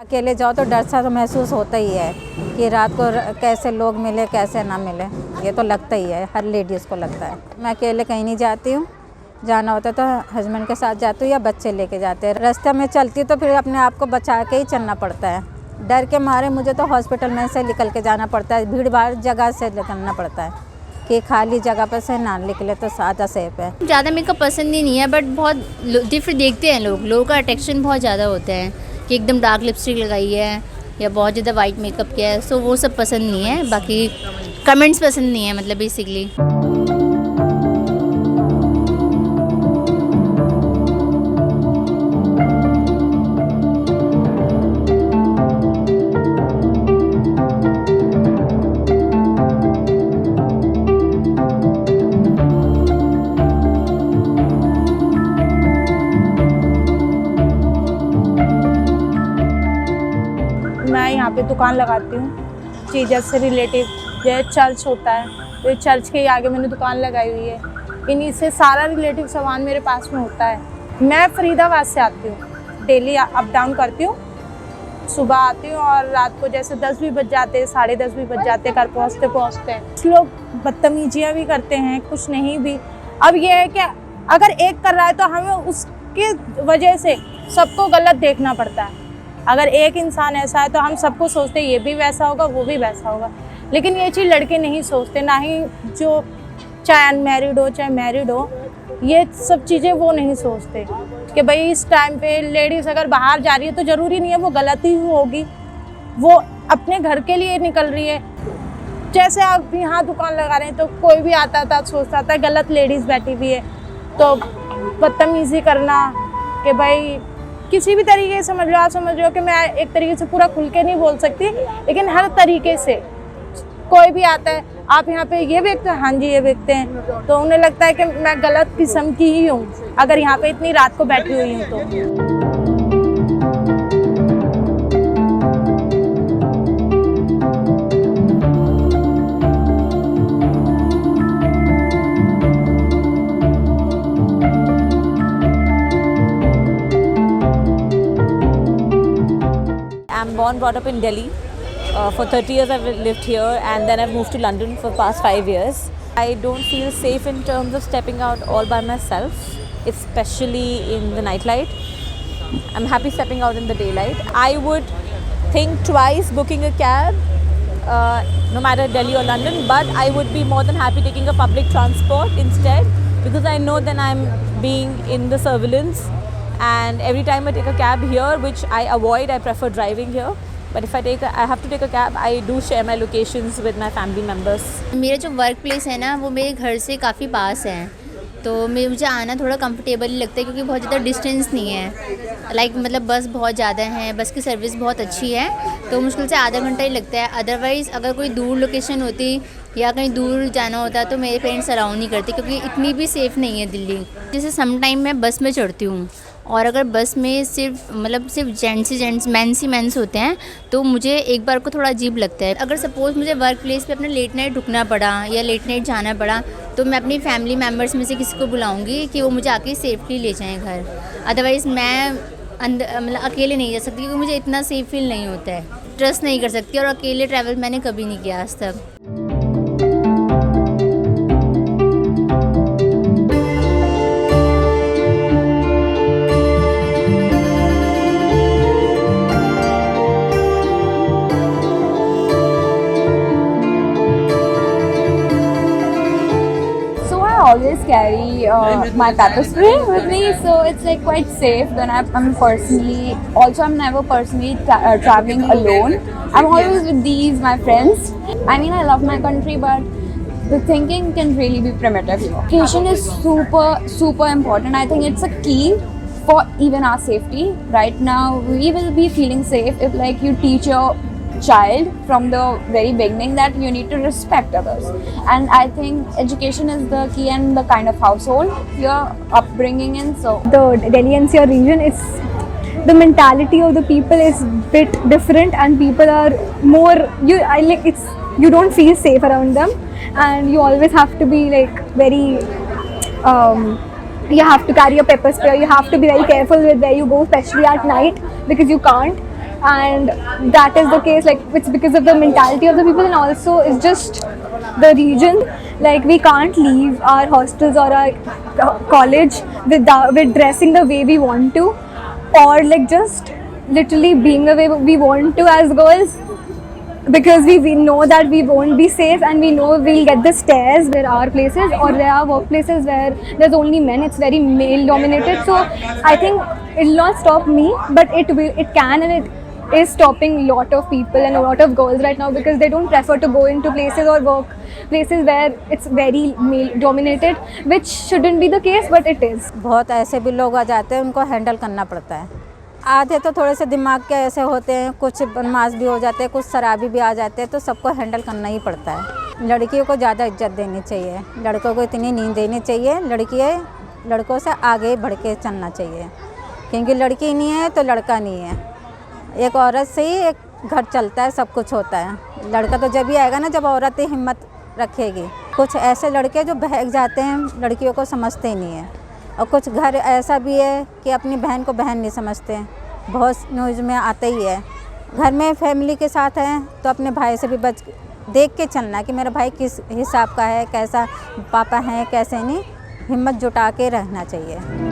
अकेले जाओ तो डर सा तो महसूस होता ही है कि रात को कैसे लोग मिले कैसे ना मिले, ये तो लगता ही है, हर लेडीज़ को लगता है। मैं अकेले कहीं नहीं जाती हूँ, जाना होता है तो हस्बैंड के साथ जाती हूँ या बच्चे लेके जाते हैं। रास्ते में चलती तो फिर अपने आप को बचा के ही चलना पड़ता है। डर के मारे मुझे तो हॉस्पिटल में से निकल के जाना पड़ता है, भीड़ भाड़ जगह से निकलना पड़ता है कि खाली जगह पर से ना निकले तो ज़्यादा सेफ है। ज़्यादा मेकअप पसंद ही नहीं है, बट बहुत डिफरेंट देखते हैं लोगों का अट्रैक्शन बहुत ज़्यादा होता है कि एकदम डार्क लिपस्टिक लगाई है या बहुत ज़्यादा वाइट मेकअप किया है, सो वो सब पसंद नहीं है। बाकी कमेंट्स पसंद नहीं है, मतलब बेसिकली। मैं यहाँ पे दुकान लगाती हूँ चीज़ से रिलेटिव। ये चर्च होता है तो ये चर्च के आगे मैंने दुकान लगाई हुई है, इन्हीं से सारा रिलेटिव सामान मेरे पास में होता है। मैं फरीदाबाद से आती हूँ, डेली अप डाउन करती हूँ। सुबह आती हूँ और रात को जैसे 10 भी बज जाते हैं, 10:30 भी बज जाते हैं घर पहुँचते पहुँचते। कुछ लोग बदतमीजियाँ भी करते हैं, कुछ नहीं भी। अब ये है कि अगर एक कर रहा है तो हमें उसकी वजह से सबको गलत देखना पड़ता है। अगर एक इंसान ऐसा है तो हम सबको सोचते ये भी वैसा होगा, वो भी वैसा होगा, लेकिन ये चीज़ लड़के नहीं सोचते, ना ही जो चाहे अनमैरिड हो चाहे मैरिड हो, ये सब चीज़ें वो नहीं सोचते कि भाई इस टाइम पे लेडीज़ अगर बाहर जा रही है तो ज़रूरी नहीं है वो गलत ही होगी, वो अपने घर के लिए निकल रही है। जैसे आप यहाँ दुकान लगा रहे हैं तो कोई भी आता था सोचता था गलत लेडीज़ बैठी हुई है, तो बदतमीज़ी करना कि भाई किसी भी तरीके से समझ लो, आप समझ लो कि मैं एक तरीके से पूरा खुल के नहीं बोल सकती, लेकिन हर तरीके से कोई भी आता है, आप यहाँ पे ये बेचते हैं, हाँ जी ये बेचते हैं, तो उन्हें लगता है कि मैं गलत किस्म की ही हूँ अगर यहाँ पे इतनी रात को बैठी हुई हूँ तो। I'm born, brought up in Delhi. For 30 years I've lived here, and then I've moved to London for the past 5 years. I don't feel safe in terms of stepping out all by myself, especially in the nightlight. I'm happy stepping out in the daylight. I would think twice booking a cab, no matter Delhi or London, but I would be more than happy taking a public transport instead, because I know then I'm being in the surveillance. And every time I take a cab here, which I avoid, I prefer driving here. But if I have to take a cab, I do share my locations with my family members. मेरा जो work place है ना वो मेरे घर से काफ़ी पास है, तो मुझे आना थोड़ा कंफर्टेबल ही लगता है क्योंकि बहुत ज़्यादा डिस्टेंस नहीं है। मतलब बस बहुत ज़्यादा है, बस की सर्विस बहुत अच्छी है, तो मुश्किल से आधा घंटा ही लगता है। अदरवाइज़ अगर कोई दूर लोकेशन होती या कहीं दूर जाना होता तो मेरे पेरेंट्स अलाउ नहीं करते, क्योंकि इतनी भी सेफ़ नहीं है दिल्ली। जैसे सम टाइम मैं बस में चढ़ती हूँ, और अगर बस में सिर्फ जेंट्स ही जेंट्स, मेंस ही मेंस होते हैं, तो मुझे एक बार को थोड़ा अजीब लगता है। अगर सपोज़ मुझे वर्क प्लेस पे अपना लेट नाइट रुकना पड़ा या लेट नाइट जाना पड़ा, तो मैं अपनी फैमिली मेम्बर्स में से किसी को बुलाऊंगी कि वो मुझे आके सेफली ले जाएं घर। अदरवाइज़ मैं अकेले नहीं जा सकती, क्योंकि मुझे इतना सेफ फील नहीं होता है, ट्रस्ट नहीं कर सकती, और अकेले ट्रैवल मैंने कभी नहीं किया आज तक। Always carry my pepper spray with me, so it's like quite safe. Then I'm personally, also I'm never personally traveling alone. I'm always with these my friends. I mean, I love my country, but the thinking can really be primitive. Education is super important. I think it's a key for even our safety. Right now, we will be feeling safe if like you teach your child from the very beginning that you need to respect others, and I think education is the key, and the kind of household you're upbringing in. So the Delhi NCR region, it's the mentality of the people is bit different, and people are more you don't feel safe around them, and you always have to be like very you have to carry a pepper spray, you have to be very careful with where you go, especially at night, because you can't. and that is the case, like it's because of the mentality of the people, and also it's just the region. Like we can't leave our hostels or our college with dressing the way we want to, or like just literally being the way we want to as girls, because we know that we won't be safe, and we know we'll get the stares. There are places, or there are workplaces where there's only men, it's very male dominated. So I think it'll not stop me, but it can, and it is stopping a lot of people and a lot of girls right now, because they don't prefer to go into places or work places where it's very male dominated, which shouldn't be the case, but it is. बहुत ऐसे भी लोग आ जाते हैं, उनको handle करना पड़ता है। आधे तो थोड़े से दिमाग के ऐसे होते हैं, कुछ बदमाश भी हो जाते हैं, कुछ शराबी भी आ जाते हैं, तो सबको हैंडल करना ही पड़ता है। लड़कियों को ज़्यादा इज्जत देनी चाहिए, लड़कों को इतनी नहीं देनी चाहिए। लड़कों से आगे बढ़ के चलना चाहिए, क्योंकि लड़की नहीं है तो लड़का नहीं है। एक औरत से ही एक घर चलता है, सब कुछ होता है। लड़का तो जब ही आएगा ना, जब औरत ही हिम्मत रखेगी। कुछ ऐसे लड़के जो बहक जाते हैं, लड़कियों को समझते ही नहीं है, और कुछ घर ऐसा भी है कि अपनी बहन को बहन नहीं समझते। बहुत न्यूज़ में आते ही है। घर में फैमिली के साथ हैं तो अपने भाई से भी देख के चलना है कि मेरा भाई किस हिसाब का है, कैसा पापा है, कैसे नहीं। हिम्मत जुटा के रहना चाहिए।